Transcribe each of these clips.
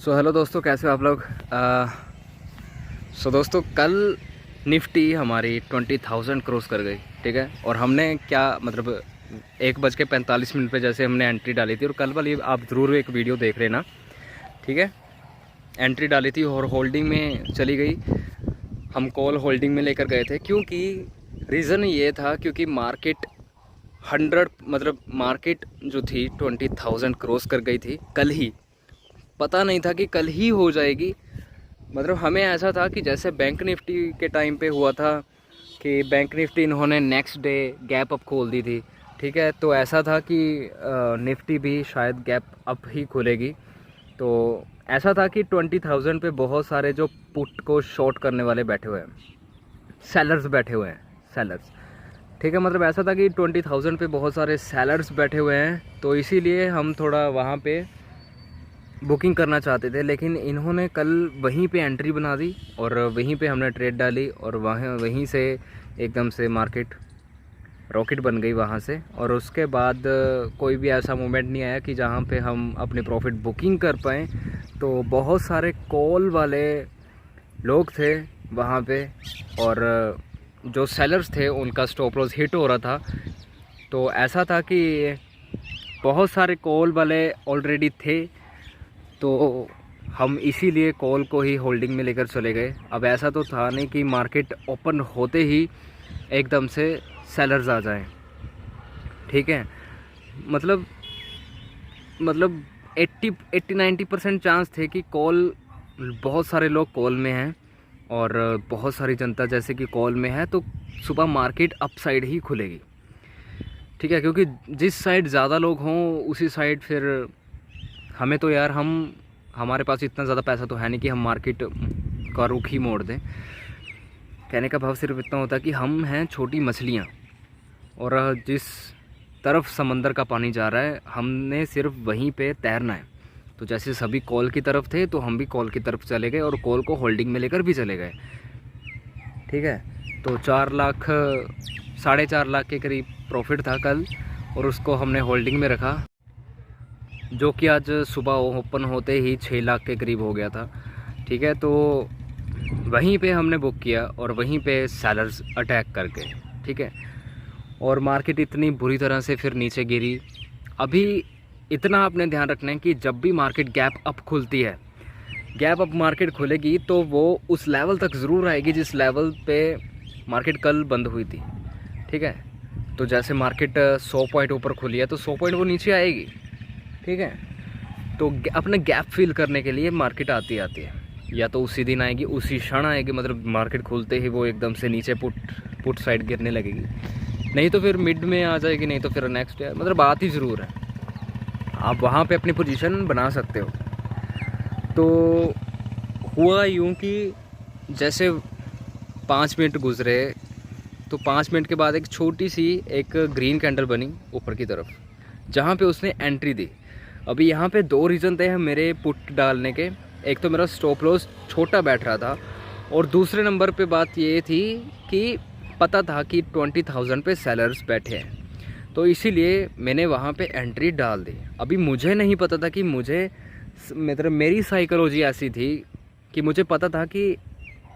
Hello दोस्तों, कैसे हो आप लोग। दोस्तों, कल निफ्टी हमारी 20,000 क्रॉस कर गई। ठीक है, और हमने क्या मतलब 1:45 पे जैसे हमने एंट्री डाली थी, और कल वाली आप ज़रूर एक वीडियो देख लेना। ठीक है, एंट्री डाली थी और होल्डिंग में चली गई। हम कॉल होल्डिंग में लेकर गए थे क्योंकि रीज़न ये था क्योंकि मार्केट 100 मतलब मार्केट जो थी 20,000 क्रॉस कर गई थी कल ही। पता नहीं था कि कल ही हो जाएगी। मतलब हमें ऐसा था कि जैसे बैंक निफ्टी के टाइम पे हुआ था कि बैंक निफ्टी इन्होंने नेक्स्ट डे गैप अप खोल दी थी। ठीक है, तो ऐसा था कि निफ्टी भी शायद गैप अप ही खुलेगी। तो ऐसा था कि 20,000 पे बहुत सारे जो पुट को शॉर्ट करने वाले बैठे हुए हैं, सेलर्स बैठे हुए हैं, सेलर्स। ठीक है, मतलब ऐसा था कि 20,000 पे बहुत सारे सेलर्स बैठे हुए हैं, तो इसीलिए हम थोड़ा वहाँ पे बुकिंग करना चाहते थे। लेकिन इन्होंने कल वहीं पे एंट्री बना दी और वहीं पे हमने ट्रेड डाली और वहीं से एकदम से मार्केट रॉकेट बन गई वहाँ से। और उसके बाद कोई भी ऐसा मोमेंट नहीं आया कि जहाँ पे हम अपने प्रॉफिट बुकिंग कर पाएँ। तो बहुत सारे कॉल वाले लोग थे वहाँ पे, और जो सेलर्स थे उनका स्टॉप लॉस हिट हो रहा था। तो ऐसा था कि बहुत सारे कॉल वाले ऑलरेडी थे, तो हम इसीलिए कॉल को ही होल्डिंग में लेकर चले गए। अब ऐसा तो था नहीं कि मार्केट ओपन होते ही एकदम से सेलर्स आ जाएं। ठीक है, मतलब 80-90% चांस थे कि कॉल, बहुत सारे लोग कॉल में हैं और बहुत सारी जनता जैसे कि कॉल में है, तो सुबह मार्केट अप साइड ही खुलेगी। ठीक है, क्योंकि जिस साइड ज़्यादा लोग हों उसी साइड फिर हमें तो यार हमारे पास इतना ज़्यादा पैसा तो है नहीं कि हम मार्केट का रुख ही मोड़ दें। कहने का भाव सिर्फ इतना होता है कि हम हैं छोटी मछलियाँ, और जिस तरफ समंदर का पानी जा रहा है हमने सिर्फ वहीं पे तैरना है। तो जैसे सभी कॉल की तरफ थे तो हम भी कॉल की तरफ चले गए और कॉल को होल्डिंग में लेकर भी चले गए। ठीक है, तो 4 लाख के करीब प्रॉफिट था कल, और उसको हमने होल्डिंग में रखा, जो कि आज सुबह ओपन होते ही 6 लाख के करीब हो गया था। ठीक है, तो वहीं पे हमने बुक किया और वहीं पे सेलर्स अटैक कर गए। ठीक है, और मार्केट इतनी बुरी तरह से फिर नीचे गिरी। अभी इतना आपने ध्यान रखना है कि जब भी मार्केट गैप अप खुलती है, गैप अप मार्केट खुलेगी तो वो उस लेवल तक ज़रूर आएगी जिस लेवल पे मार्केट कल बंद हुई थी। ठीक है, तो जैसे मार्केट 100 पॉइंट ऊपर खुली है तो 100 पॉइंट वो नीचे आएगी। ठीक है, तो अपने गैप फिल करने के लिए मार्केट आती है, या तो उसी दिन आएगी, उसी क्षण आएगी, मतलब मार्केट खुलते ही वो एकदम से नीचे पुट साइड गिरने लगेगी, नहीं तो फिर मिड में आ जाएगी, नहीं तो फिर नेक्स्ट है, मतलब बात ही ज़रूर है। आप वहाँ पे अपनी पोजीशन बना सकते हो। तो हुआ यूँ कि जैसे 5 मिनट गुजरे तो 5 मिनट के बाद एक छोटी सी एक ग्रीन कैंडल बनी ऊपर की तरफ, जहाँ पे उसने एंट्री दी। अभी यहाँ पे 2 रीज़न थे मेरे पुट डालने के। एक तो मेरा स्टॉप लॉस छोटा बैठ रहा था, और दूसरे नंबर पे बात ये थी कि पता था कि 20,000 पे सेलर्स बैठे हैं, तो इसीलिए मैंने वहाँ पे एंट्री डाल दी। अभी मुझे नहीं पता था कि मतलब मेरी साइकोलॉजी ऐसी थी कि मुझे पता था कि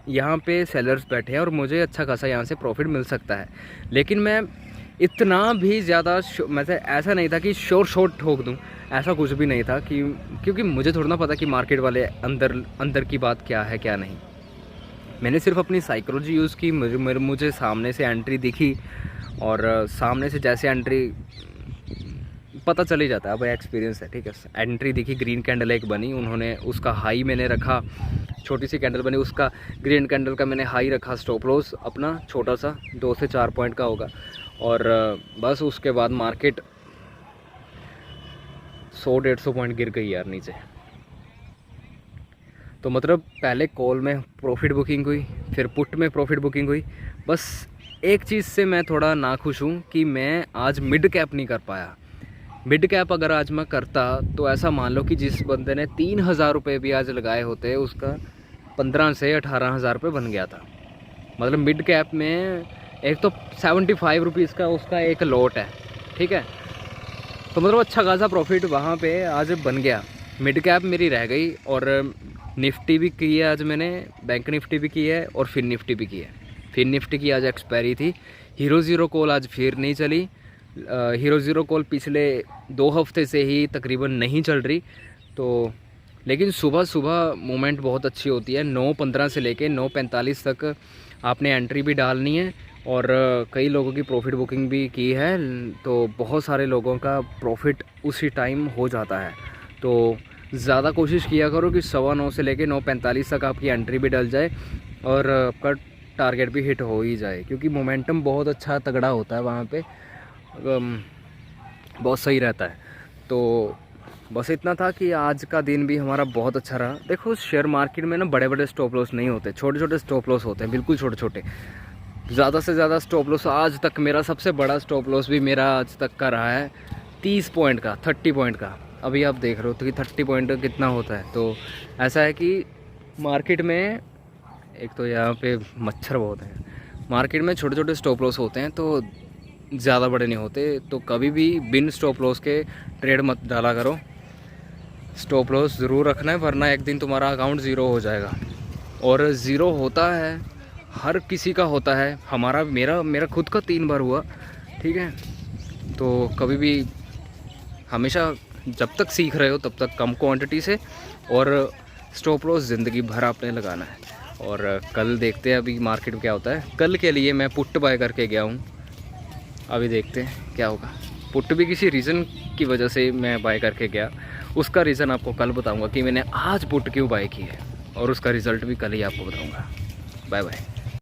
यहाँ पे सेलर्स बैठे हैं और मुझे अच्छा खासा यहाँ से प्रॉफिट मिल सकता है। लेकिन मैं इतना भी ज़्यादा मतलब ऐसा नहीं था कि शॉर्ट ठोक दूँ, ऐसा कुछ भी नहीं था कि, क्योंकि मुझे थोड़ा ना पता कि मार्केट वाले अंदर की बात क्या है क्या नहीं। मैंने सिर्फ अपनी साइकोलॉजी यूज़ की। मुझे सामने से एंट्री दिखी, और सामने से जैसे एंट्री पता चल ही जाता है, अब एक्सपीरियंस है। ठीक है, एंट्री दिखी, ग्रीन कैंडल एक बनी, उन्होंने उसका हाई मैंने रखा, छोटी सी कैंडल बनी, उसका ग्रीन कैंडल का मैंने हाई रखा, स्टॉप लॉस अपना छोटा सा 2 से 4 पॉइंट का होगा, और बस उसके बाद मार्केट 100-150 पॉइंट गिर गई यार नीचे। तो मतलब पहले कॉल में प्रॉफिट बुकिंग हुई, फिर पुट में प्रॉफिट बुकिंग हुई। बस एक चीज़ से मैं थोड़ा नाखुश हूँ कि मैं आज मिड कैप नहीं कर पाया। मिड कैप अगर आज मैं करता तो ऐसा मान लो कि जिस बंदे ने 3,000 रुपये भी आज लगाए होते, उसका 15 से 18,000 रुपये बन गया था। मतलब मिड कैप में एक तो 75 रुपीज़ का उसका एक लॉट है। ठीक है, तो मतलब अच्छा खासा प्रॉफिट वहाँ पे आज बन गया। मिड कैप मेरी रह गई और निफ्टी भी की है आज मैंने, बैंक निफ्टी भी की है और फिन निफ्टी भी की है। फिन निफ्टी की आज एक्सपायरी थी। हीरो ज़ीरो कॉल आज फिर नहीं चली। हीरो ज़ीरो कॉल पिछले 2 हफ्ते से ही तकरीबन नहीं चल रही, तो लेकिन सुबह सुबह मूवमेंट बहुत अच्छी होती है। 9:15 से लेके 9:45 तक आपने एंट्री भी डालनी है और कई लोगों की प्रॉफिट बुकिंग भी की है, तो बहुत सारे लोगों का प्रॉफिट उसी टाइम हो जाता है। तो ज़्यादा कोशिश किया करो कि 9:15 से लेके 9:45 तक आपकी एंट्री भी डल जाए और आपका टारगेट भी हिट हो ही जाए, क्योंकि मोमेंटम बहुत अच्छा तगड़ा होता है वहाँ पे, बहुत सही रहता है। तो बस इतना था कि आज का दिन भी हमारा बहुत अच्छा रहा। देखो शेयर मार्केट में ना बड़े बड़े स्टॉप लॉस नहीं होते, छोटे छोटे स्टॉप लॉस होते हैं, बिल्कुल छोटे छोटे। ज़्यादा से ज़्यादा स्टॉप लॉस आज तक, मेरा सबसे बड़ा स्टॉप लॉस भी मेरा आज तक का रहा है 30 पॉइंट का, 30 पॉइंट का। अभी आप देख रहे हो तो कि 30 पॉइंट कितना होता है। तो ऐसा है कि मार्केट में एक तो यहाँ पे मच्छर बहुत हैं, मार्केट में छोटे छोटे स्टॉप लॉस होते हैं, तो ज़्यादा बड़े नहीं होते। तो कभी भी बिन स्टॉप लॉस के ट्रेड मत डाला करो, स्टॉप लॉस ज़रूर रखना है, वरना एक दिन तुम्हारा अकाउंट ज़ीरो हो जाएगा। और ज़ीरो होता है, हर किसी का होता है, हमारा मेरा खुद का 3 बार हुआ, ठीक है। तो कभी भी हमेशा जब तक सीख रहे हो तब तक कम क्वांटिटी से, और स्टॉप लॉस ज़िंदगी भर आपने लगाना है। और कल देखते हैं अभी मार्केट में क्या होता है। कल के लिए मैं पुट बाय करके गया हूँ, अभी देखते हैं क्या होगा। पुट भी किसी रीज़न की वजह से मैं बाय करके गया, उसका रीज़न आपको कल बताऊंगा कि मैंने आज पुट क्यों बाय की है, और उसका रिज़ल्ट भी कल ही आपको बताऊंगा। Bye bye.